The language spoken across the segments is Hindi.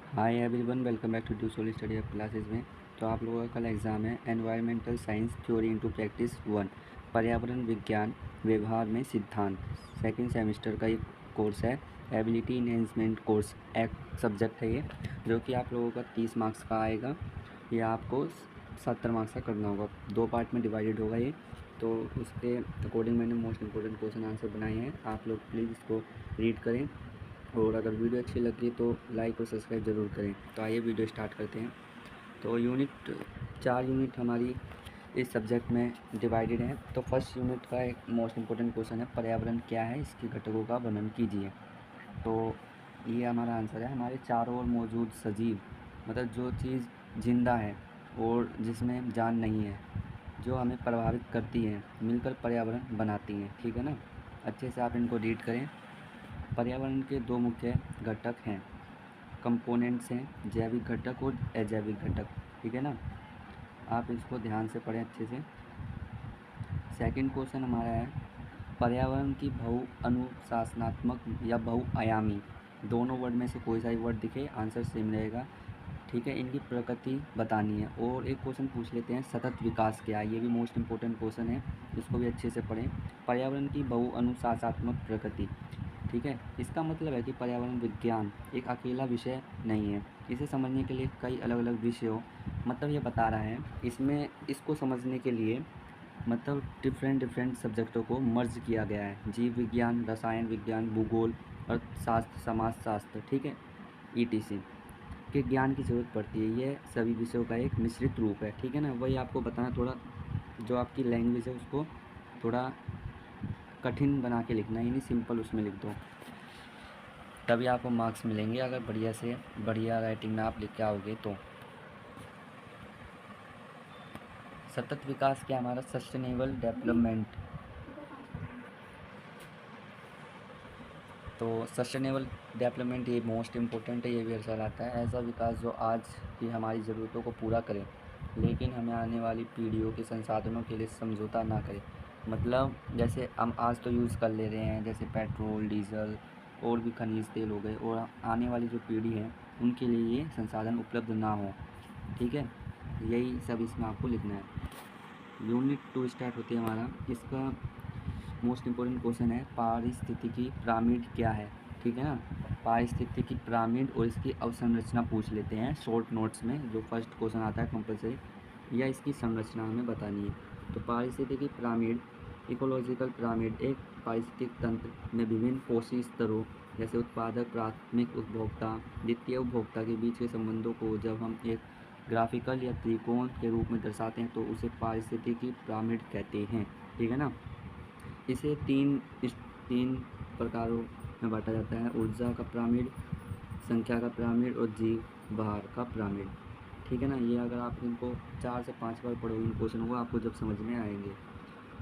Hi everyone, welcome back to due soul study of classes में। तो आप लोगों का कल एग्ज़ाम है environmental science theory into practice 1, पर्यावरण विज्ञान व्यवहार में सिद्धांत। सेकंड सेमेस्टर का ये कोर्स है, एबिलिटी इन्हेंसमेंट कोर्स एक सब्जेक्ट है ये, जो कि आप लोगों का 30 मार्क्स का आएगा। ये आपको 70 मार्क्स का करना होगा। 2 पार्ट में डिवाइडेड होगा ये, तो उसके अकॉर्डिंग मैंने मोस्ट इंपॉर्टेंट क्वेश्चन आंसर बनाए हैं। आप लोग प्लीज़ इसको रीड करें, और अगर वीडियो अच्छी लगी तो लाइक और सब्सक्राइब ज़रूर करें। तो आइए वीडियो स्टार्ट करते हैं। तो यूनिट 4 यूनिट हमारी इस सब्जेक्ट में डिवाइडेड है। तो फर्स्ट यूनिट का एक मोस्ट इम्पोर्टेंट क्वेश्चन है, पर्यावरण क्या है, इसके घटकों का वर्णन कीजिए। तो ये हमारा आंसर है, हमारे चारों ओर मौजूद सजीव, मतलब जो चीज़ जिंदा है और जिसमें जान नहीं है, जो हमें प्रभावित करती है, मिलकर पर्यावरण बनाती हैं। ठीक है ना, अच्छे से आप इनको रीड करें। पर्यावरण के 2 मुख्य घटक हैं, कंपोनेंट्स हैं, जैविक घटक और अजैविक घटक। ठीक है ना, आप इसको ध्यान से पढ़ें अच्छे से। सेकंड क्वेश्चन हमारा है, पर्यावरण की बहु अनुशासनात्मक या बहुआयामी, दोनों वर्ड में से कोई सा भी वर्ड दिखे, आंसर सेम रहेगा। ठीक है, इनकी प्रकृति बतानी है। और एक क्वेश्चन पूछ लेते हैं, सतत विकास क्या है, ये भी मोस्ट इंपॉर्टेंट क्वेश्चन है, इसको भी अच्छे से पढ़ें। पर्यावरण की बहु अनुशासनात्मक प्रकृति, ठीक है, इसका मतलब है कि पर्यावरण विज्ञान एक अकेला विषय नहीं है। इसे समझने के लिए कई अलग अलग विषयों, मतलब ये बता रहा है, इसमें इसको समझने के लिए मतलब डिफरेंट सब्जेक्टों को मर्ज किया गया है। जीव विज्ञान, रसायन विज्ञान, भूगोल, अर्थशास्त्र, समाजशास्त्र, ठीक है, ईटीसी के ज्ञान की ज़रूरत पड़ती है। ये सभी विषयों का एक मिश्रित रूप है। ठीक है ना, वही आपको बताना, थोड़ा जो आपकी लैंग्वेज है उसको थोड़ा कठिन बना के लिखना, यानी सिंपल उसमें लिख दो, तभी आपको मार्क्स मिलेंगे, अगर बढ़िया से बढ़िया राइटिंग में आप लिख के आओगे तो। सतत विकास क्या, हमारा सस्टेनेबल डेवलपमेंट। तो सस्टेनेबल डेवलपमेंट ये मोस्ट इम्पोर्टेंट है, ये भी असर आता है, ऐसा विकास जो आज की हमारी ज़रूरतों को पूरा करे, लेकिन हमें आने वाली पीढ़ियों के संसाधनों के लिए समझौता ना करे। मतलब जैसे हम आज तो यूज़ कर ले रहे हैं, जैसे पेट्रोल, डीजल और भी खनिज तेल हो गए, और आने वाली जो पीढ़ी है उनके लिए ये संसाधन उपलब्ध ना हो। ठीक है, यही सब इसमें आपको लिखना है। यूनिट 2 स्टार्ट होती है हमारा, इसका मोस्ट इम्पोर्टेंट क्वेश्चन है, पारिस्थितिकी पिरामिड क्या है। ठीक है ना, पारिस्थितिकी पिरामिड और इसकी अवसंरचना पूछ लेते हैं शॉर्ट नोट्स में, जो फर्स्ट क्वेश्चन आता है कंपलसरी, या इसकी संरचना हमें बतानी है। तो पारिस्थितिकी पिरामिड, इकोलॉजिकल पिरामिड, एक पारिस्थितिक तंत्र में विभिन्न पोषी स्तरों जैसे उत्पादक, प्राथमिक उपभोक्ता, द्वितीय उपभोक्ता के बीच के संबंधों को जब हम एक ग्राफिकल या त्रिकोण के रूप में दर्शाते हैं तो उसे पारिस्थितिकी पिरामिड कहते हैं। ठीक है ना, इसे तीन प्रकारों में बांटा जाता है, ऊर्जा का पिरामिड, संख्या का पिरामिड और जीव भार का पिरामिड। ठीक है ना, ये अगर आप इनको 4 से 5 बार पढ़ोगे इन क्वेश्चनों को, आपको जब समझ में आएंगे।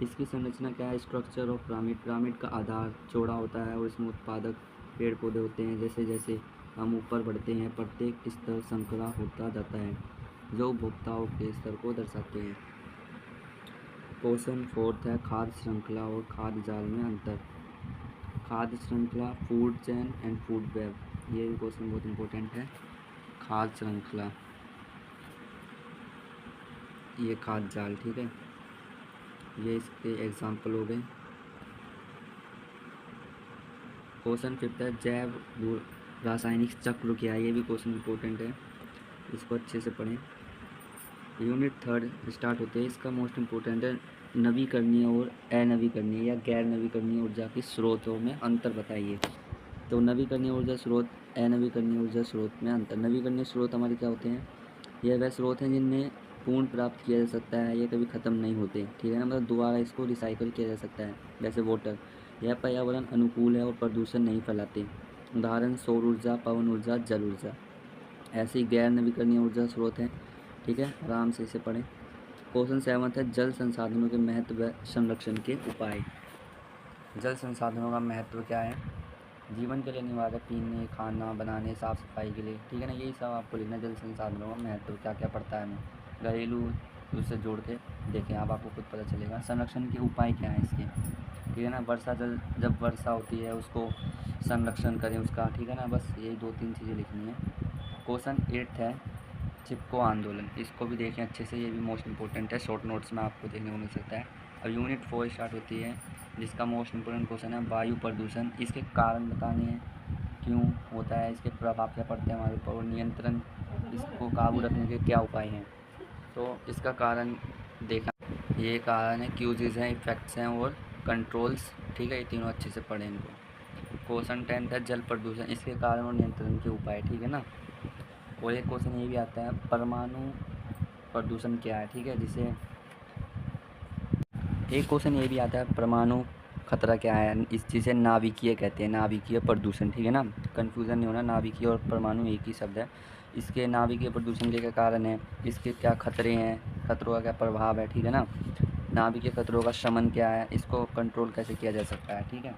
इसकी संरचना क्या है, स्ट्रक्चर ऑफ पिरामिड, पिरामिड का आधार चौड़ा होता है और इसमें उत्पादक पेड़ पौधे होते हैं। जैसे जैसे हम ऊपर बढ़ते हैं, प्रत्येक स्तर संकरा होता जाता है, जो उपभोक्ताओं के स्तर को दर्शाते हैं। क्वेश्चन 4 है, खाद्य श्रृंखला और खाद्य जाल में अंतर। खाद्य श्रृंखला, food chain and food web, ये भी क्वेश्चन बहुत इंपॉर्टेंट है। खाद्य श्रृंखला, ये खाद्य जाल, ठीक है, ये इसके एग्जाम्पल हो गए। क्वेश्चन 5 है, जैव रासायनिक चक्र क्या है, ये भी क्वेश्चन इंपॉर्टेंट है, इसको अच्छे से पढ़ें। यूनिट 3 स्टार्ट होते हैं, इसका मोस्ट इम्पोर्टेंट है, नवीकरणीय और अनवीकरणीय या गैर नवीकरणीय ऊर्जा के स्रोतों में अंतर बताइए। तो नवीकरणीय ऊर्जा स्रोत, अनवीकरणीय ऊर्जा स्रोत में अंतर। नवीकरणीय स्रोत हमारे क्या होते हैं, ये वह स्रोत हैं जिनमें पुनः प्राप्त किया जा सकता है, ये कभी ख़त्म नहीं होते। ठीक है ना, मतलब दोबारा इसको रिसाइकल किया जा सकता है, जैसे वाटर। यह पर्यावरण अनुकूल है और प्रदूषण नहीं फैलाते। उदाहरण सौर ऊर्जा, पवन ऊर्जा, जल ऊर्जा। ऐसी गैर नवीकरणीय ऊर्जा स्रोत हैं। ठीक है, आराम से इसे पढ़ें। क्वेश्चन 7 है, जल संसाधनों के महत्व व संरक्षण के उपाय। जल संसाधनों का महत्व क्या है, जीवन के लिए अनिवार्य, पीने, खाना बनाने, साफ सफाई के लिए। ठीक है ना, यही सब आपको लिखना है, जल संसाधनों का महत्व क्या क्या पड़ता है हमें, घरेलू उससे जोड़ के देखें आप, आपको खुद पता चलेगा। संरक्षण के उपाय क्या हैं इसके, ठीक है ना, वर्षा जल, जब वर्षा होती है उसको संरक्षण करें उसका। ठीक है ना, बस यही 2-3 चीज़ें लिखनी है। क्वेश्चन 8 है चिपको आंदोलन, इसको भी देखें अच्छे से, ये भी मोस्ट इंपॉर्टेंट है, शॉर्ट नोट्स में आपको देखने को मिल सकता है। अब यूनिट 4 स्टार्ट होती है, जिसका मोस्ट इंपॉर्टेंट क्वेश्चन है वायु प्रदूषण। इसके कारण बताने हैं, क्यों होता है, इसके प्रभाव क्या पड़ते हैं हमारे ऊपर, और नियंत्रण, इसको काबू रखने के क्या उपाय हैं। तो इसका कारण देखा, ये कारण है, क्यूजेज हैं, इफेक्ट्स हैं और कंट्रोल्स, ठीक है, ये तीनों अच्छे से पढ़ें इनको। क्वेश्चन 10 है जल प्रदूषण, इसके कारण और नियंत्रण के उपाय, ठीक है ना। और एक क्वेश्चन ये भी आता है परमाणु प्रदूषण क्या है, ठीक है, जिसे एक क्वेश्चन ये भी आता है परमाणु खतरा क्या है, इस जिसे नाभिकीय कहते हैं, नाभिकीय प्रदूषण, ठीक है ना, कन्फ्यूज़न नहीं होना, नाभिकीय और परमाणु एक ही शब्द है। इसके नाभिकीय प्रदूषण के क्या कारण है, इसके क्या खतरे हैं, खतरों का क्या प्रभाव है, ठीक है ना, नाभिकीय खतरों का शमन क्या है, इसको कंट्रोल कैसे किया जा सकता है, ठीक है।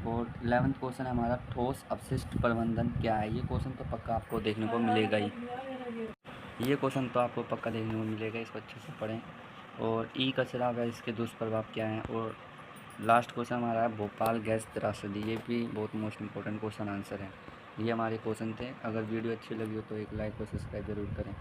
और 11th क्वेश्चन है हमारा ठोस अपशिष्ट प्रबंधन क्या है। ये क्वेश्चन तो पक्का आपको देखने को मिलेगा ही, ये क्वेश्चन तो आपको पक्का देखने को मिलेगा, इसको अच्छे से पढ़ें। और ई कचरा व इसके दुष्प्रभाव क्या हैं। और लास्ट क्वेश्चन हमारा है भोपाल गैस त्रासदी, ये भी बहुत मोस्ट इंपॉर्टेंट क्वेश्चन आंसर है। ये हमारे क्वेश्चन थे। अगर वीडियो अच्छी लगी हो तो एक लाइक और सब्सक्राइब ज़रूर करें।